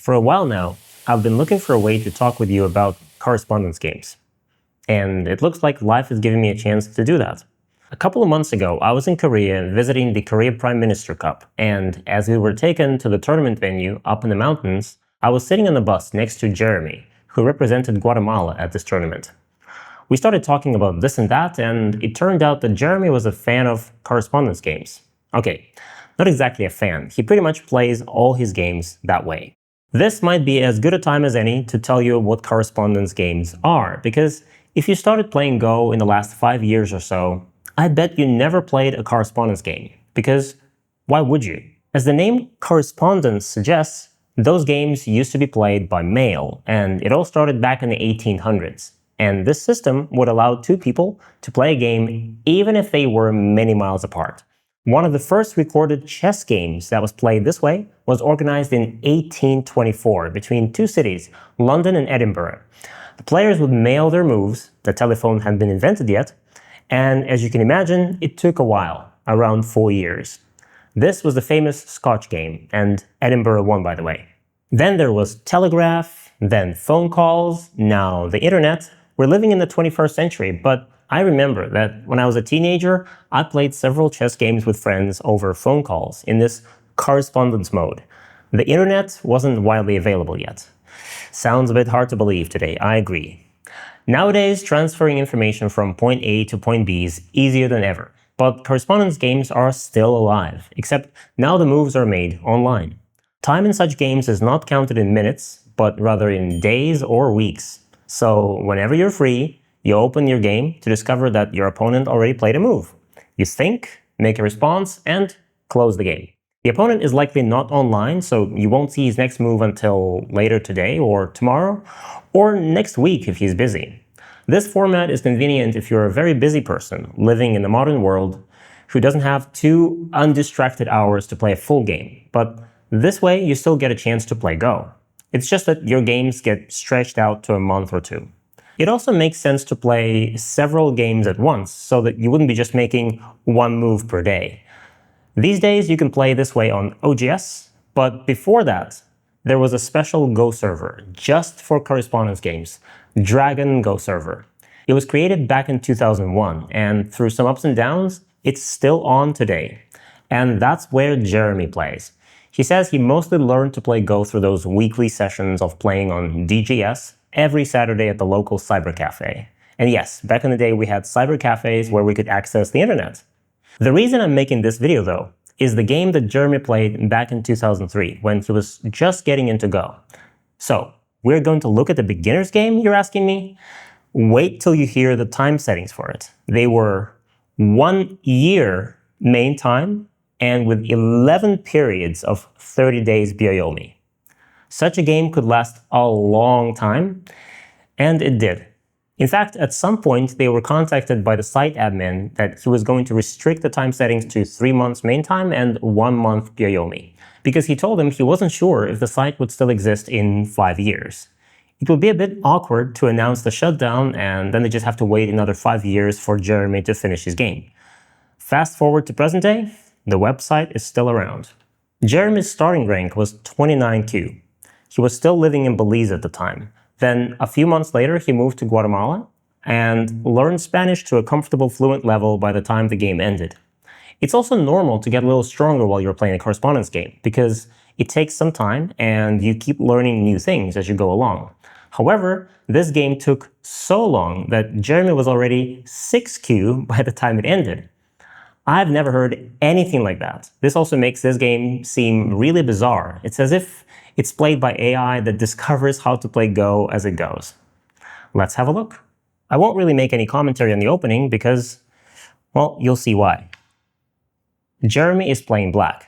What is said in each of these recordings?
For a while now, I've been looking for a way to talk with you about correspondence games. And it looks like life is giving me a chance to do that. A couple of months ago, I was in Korea visiting the Korea Prime Minister Cup, and as we were taken to the tournament venue up in the mountains, I was sitting on the bus next to Jeremy, who represented Guatemala at this tournament. We started talking about this and that, and it turned out that Jeremy was a fan of correspondence games. Okay, not exactly a fan, he pretty much plays all his games that way. This might be as good a time as any to tell you what correspondence games are, because if you started playing Go in the last 5 years or so, I bet you never played a correspondence game, because why would you? As the name Correspondence suggests, those games used to be played by mail, and it all started back in the 1800s. And this system would allow two people to play a game even if they were many miles apart. One of the first recorded chess games that was played this way was organized in 1824 between two cities, London and Edinburgh. The players would mail their moves, the telephone hadn't been invented yet, and as you can imagine, it took a while, around 4 years. This was the famous Scotch game, and Edinburgh won, by the way. Then there was telegraph, then phone calls, now the internet. We're living in the 21st century, but I remember that when I was a teenager, I played several chess games with friends over phone calls in this correspondence mode. The internet wasn't widely available yet. Sounds a bit hard to believe today, I agree. Nowadays, transferring information from point A to point B is easier than ever, but correspondence games are still alive, except now the moves are made online. Time in such games is not counted in minutes, but rather in days or weeks. So whenever you're free, you open your game to discover that your opponent already played a move. You think, make a response, and close the game. The opponent is likely not online, so you won't see his next move until later today or tomorrow, or next week if he's busy. This format is convenient if you're a very busy person living in the modern world who doesn't have 2 undistracted hours to play a full game, but this way you still get a chance to play Go. It's just that your games get stretched out to a month or two. It also makes sense to play several games at once so that you wouldn't be just making one move per day. These days you can play this way on OGS, but before that, there was a special Go server just for correspondence games, Dragon Go server. It was created back in 2001, and through some ups and downs, it's still on today. And that's where Jeremy plays. He says he mostly learned to play Go through those weekly sessions of playing on DGS every Saturday at the local cyber cafe. And yes, back in the day we had cyber cafes where we could access the internet. The reason I'm making this video though is the game that Jeremy played back in 2003 when he was just getting into Go. So, we're going to look at the beginner's game, you're asking me? Wait till you hear the time settings for it. They were 1 year main time and with 11 periods of 30 days Byoyomi. Such a game could last a long time, and it did. In fact, at some point, they were contacted by the site admin that he was going to restrict the time settings to 3 months main time and 1 month Byoyomi, because he told them he wasn't sure if the site would still exist in 5 years. It would be a bit awkward to announce the shutdown, and then they just have to wait another 5 years for Jeremy to finish his game. Fast forward to present day, the website is still around. Jeremy's starting rank was 29Q. He was still living in Belize at the time. Then, a few months later, he moved to Guatemala and learned Spanish to a comfortable fluent level by the time the game ended. It's also normal to get a little stronger while you're playing a correspondence game, because it takes some time and you keep learning new things as you go along. However, this game took so long that Jeremy was already 6Q by the time it ended. I've never heard anything like that. This also makes this game seem really bizarre. It's as if it's played by AI that discovers how to play Go as it goes. Let's have a look. I won't really make any commentary on the opening because, well, you'll see why. Jeremy is playing black.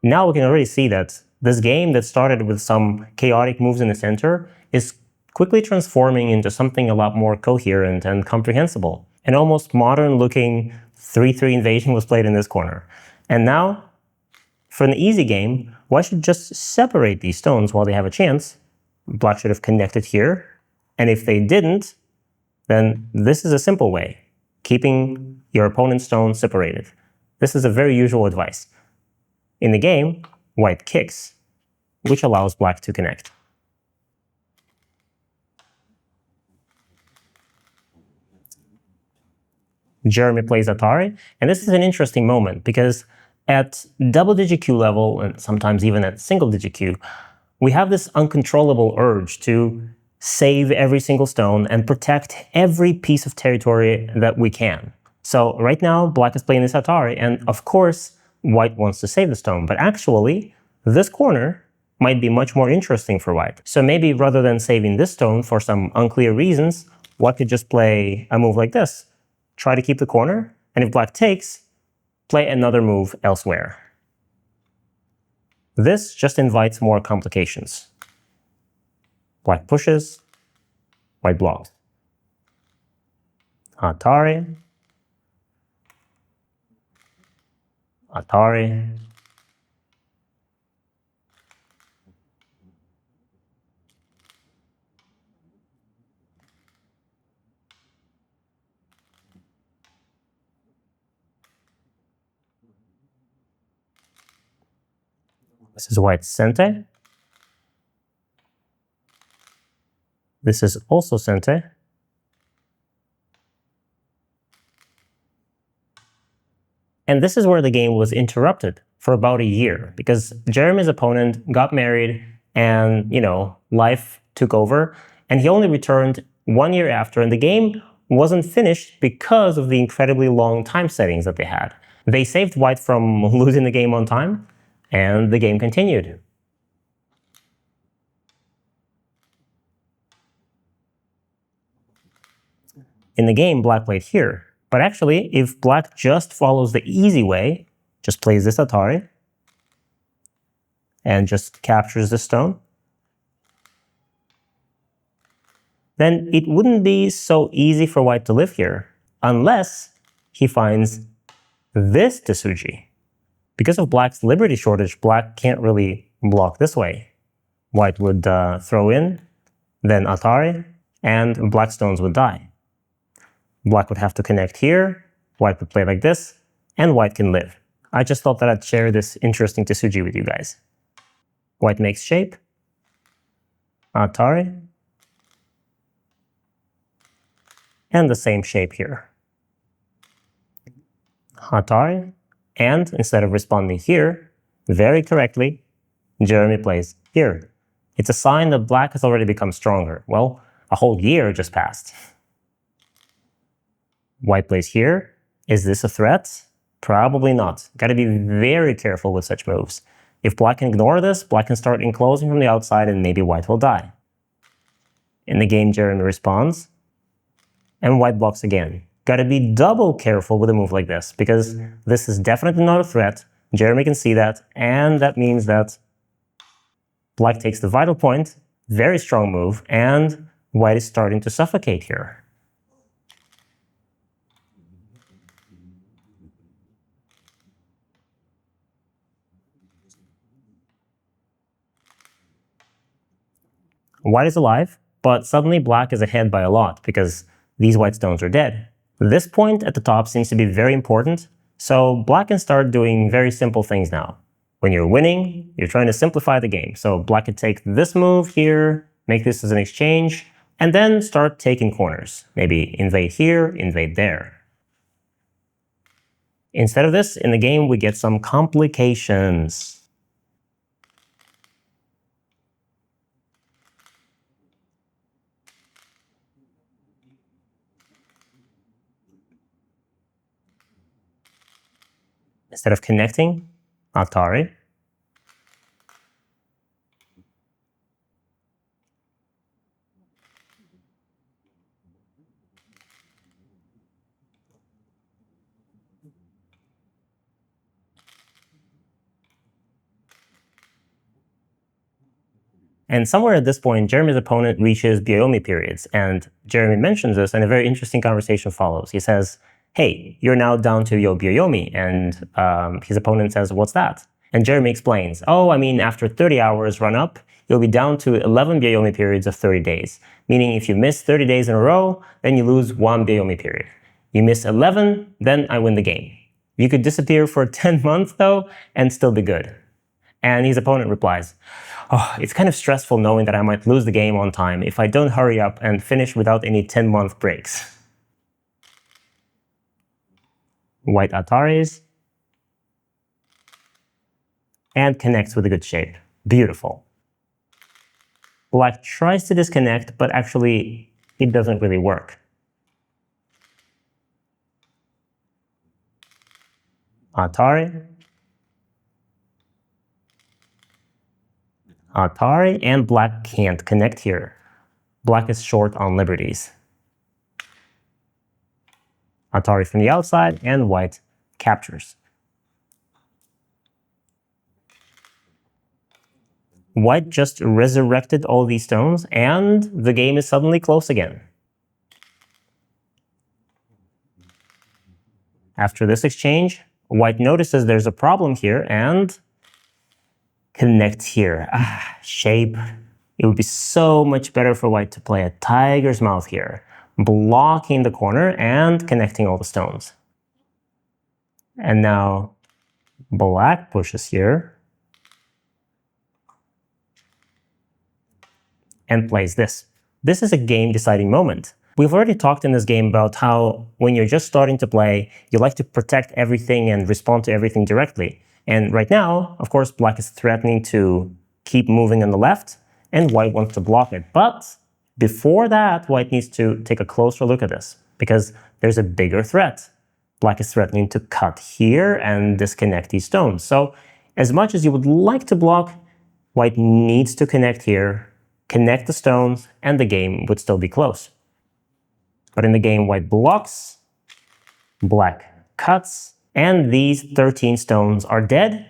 Now we can already see that this game that started with some chaotic moves in the center is quickly transforming into something a lot more coherent and comprehensible. An almost modern-looking 3-3 invasion was played in this corner. And now, for an easy game, white should just separate these stones while they have a chance. Black should have connected here, and if they didn't, then this is a simple way, keeping your opponent's stone separated. This is a very usual advice. In the game, white kicks, which allows black to connect. Jeremy plays Atari, and this is an interesting moment because at double-digit Q level, and sometimes even at single-digit Q, we have this uncontrollable urge to save every single stone and protect every piece of territory that we can. So right now, black is playing this Atari, and of course, white wants to save the stone, but actually, this corner might be much more interesting for white. So maybe rather than saving this stone for some unclear reasons, white could just play a move like this. Try to keep the corner, and if black takes, play another move elsewhere. This just invites more complications. Black pushes, white blocks. Atari, Atari. This is white Sente. This is also Sente. And this is where the game was interrupted for about a year because Jeremy's opponent got married and, life took over, and he only returned 1 year after, and the game wasn't finished because of the incredibly long time settings that they had. They saved white from losing the game on time, and the game continued. In the game, black played here. But actually, if black just follows the easy way, just plays this Atari, and just captures the stone, then it wouldn't be so easy for white to live here, unless he finds this Tsuji. Because of black's liberty shortage, black can't really block this way. White would throw in, then Atari, and black stones would die. Black would have to connect here, white would play like this, and white can live. I just thought that I'd share this interesting Tsuji with you guys. White makes shape, Atari, and the same shape here. Atari, and instead of responding here, very correctly, Jeremy plays here. It's a sign that black has already become stronger. Well, a whole year just passed. White plays here. Is this a threat? Probably not. Gotta be very careful with such moves. If black can ignore this, black can start enclosing from the outside and maybe white will die. In the game, Jeremy responds, and white blocks again. Gotta be double careful with a move like this, because this is definitely not a threat. Jeremy can see that, and that means that black takes the vital point, very strong move, and white is starting to suffocate here. White is alive, but suddenly black is ahead by a lot because these white stones are dead. This point at the top seems to be very important, so black can start doing very simple things now. When you're winning, you're trying to simplify the game, so black can take this move here, make this as an exchange, and then start taking corners. Maybe invade here, invade there. Instead of this, in the game we get some complications. Instead of connecting, Atari. And somewhere at this point, Jeremy's opponent reaches Byoyomi periods, and Jeremy mentions this, and a very interesting conversation follows. He says, hey, you're now down to your Byoyomi, and his opponent says, what's that? And Jeremy explains, oh, I mean, after 30 hours run up, you'll be down to 11 Byoyomi periods of 30 days, meaning if you miss 30 days in a row, then you lose 1 Byoyomi period. You miss 11, then I win the game. You could disappear for 10 months, though, and still be good. And his opponent replies, oh, it's kind of stressful knowing that I might lose the game on time if I don't hurry up and finish without any 10-month breaks. White Ataris. And connects with a good shape. Beautiful. Black tries to disconnect, but actually it doesn't really work. Atari. Atari, and black can't connect here. Black is short on liberties. Atari from the outside, and white captures. White just resurrected all these stones, and the game is suddenly close again. After this exchange, white notices there's a problem here and connects here. Shape. It would be so much better for white to play a tiger's mouth here, blocking the corner and connecting all the stones. And now black pushes here and plays this. This is a game-deciding moment. We've already talked in this game about how when you're just starting to play, you like to protect everything and respond to everything directly. And right now, of course, black is threatening to keep moving on the left, and white wants to block it. But before that, white needs to take a closer look at this, because there's a bigger threat. Black is threatening to cut here and disconnect these stones. So as much as you would like to block, white needs to connect here, connect the stones, and the game would still be close. But in the game, white blocks, black cuts, and these 13 stones are dead,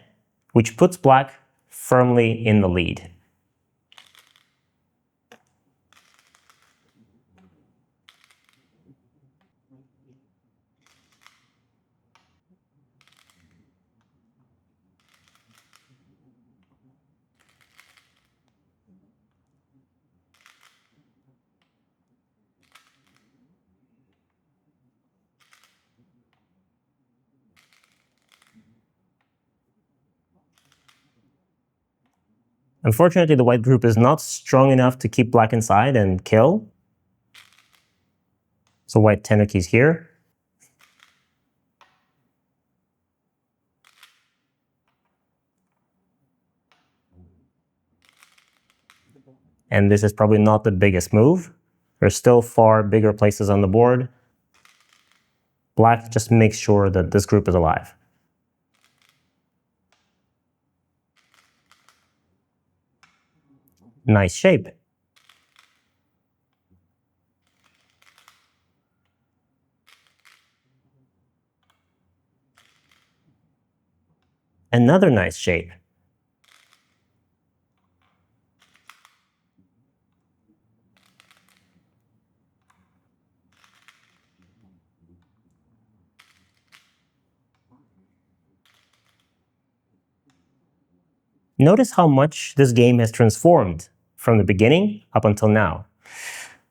which puts black firmly in the lead. Unfortunately, the white group is not strong enough to keep black inside and kill. So white 10 keys here. And this is probably not the biggest move. There's still far bigger places on the board. Black just makes sure that this group is alive. Nice shape. Another nice shape. Notice how much this game has transformed from the beginning up until now.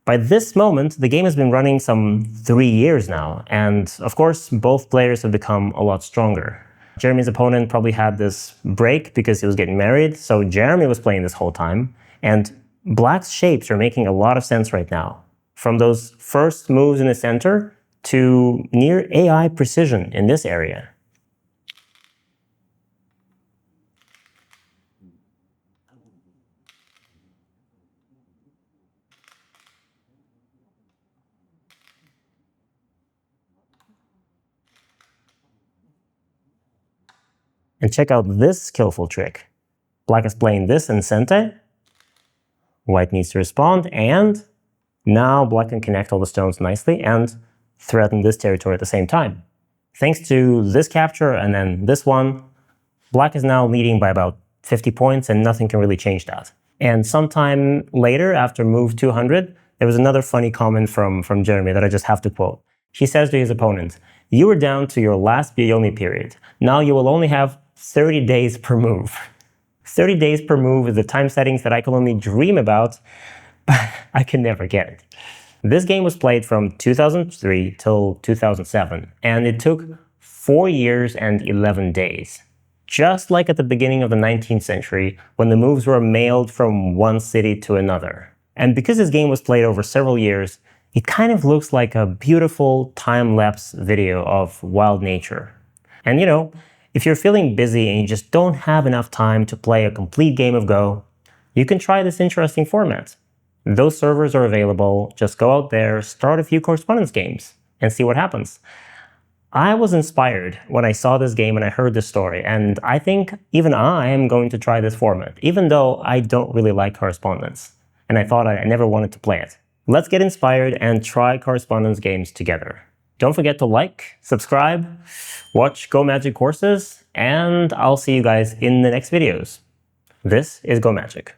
By this moment, the game has been running some 3 years now, and of course, both players have become a lot stronger. Jeremy's opponent probably had this break because he was getting married, so Jeremy was playing this whole time, and black's shapes are making a lot of sense right now. From those first moves in the center to near AI precision in this area. And check out this skillful trick. Black is playing this in Sente. White needs to respond, and now black can connect all the stones nicely and threaten this territory at the same time. Thanks to this capture and then this one, black is now leading by about 50 points, and nothing can really change that. And sometime later, after move 200, there was another funny comment from Jeremy that I just have to quote. He says to his opponent, "You were down to your last Biomi period. Now you will only have 30 days per move." 30 days per move is the time settings that I can only dream about, but I can never get it. This game was played from 2003 till 2007, and it took 4 years and 11 days. Just like at the beginning of the 19th century, when the moves were mailed from one city to another. And because this game was played over several years, it kind of looks like a beautiful time-lapse video of wild nature. And you know, if you're feeling busy and you just don't have enough time to play a complete game of Go, you can try this interesting format. Those servers are available. Just go out there, start a few correspondence games, and see what happens. I was inspired when I saw this game and I heard this story, and I think even I am going to try this format, even though I don't really like correspondence, and I thought I never wanted to play it. Let's get inspired and try correspondence games together. Don't forget to like, subscribe, watch Go Magic courses, and I'll see you guys in the next videos. This is Go Magic.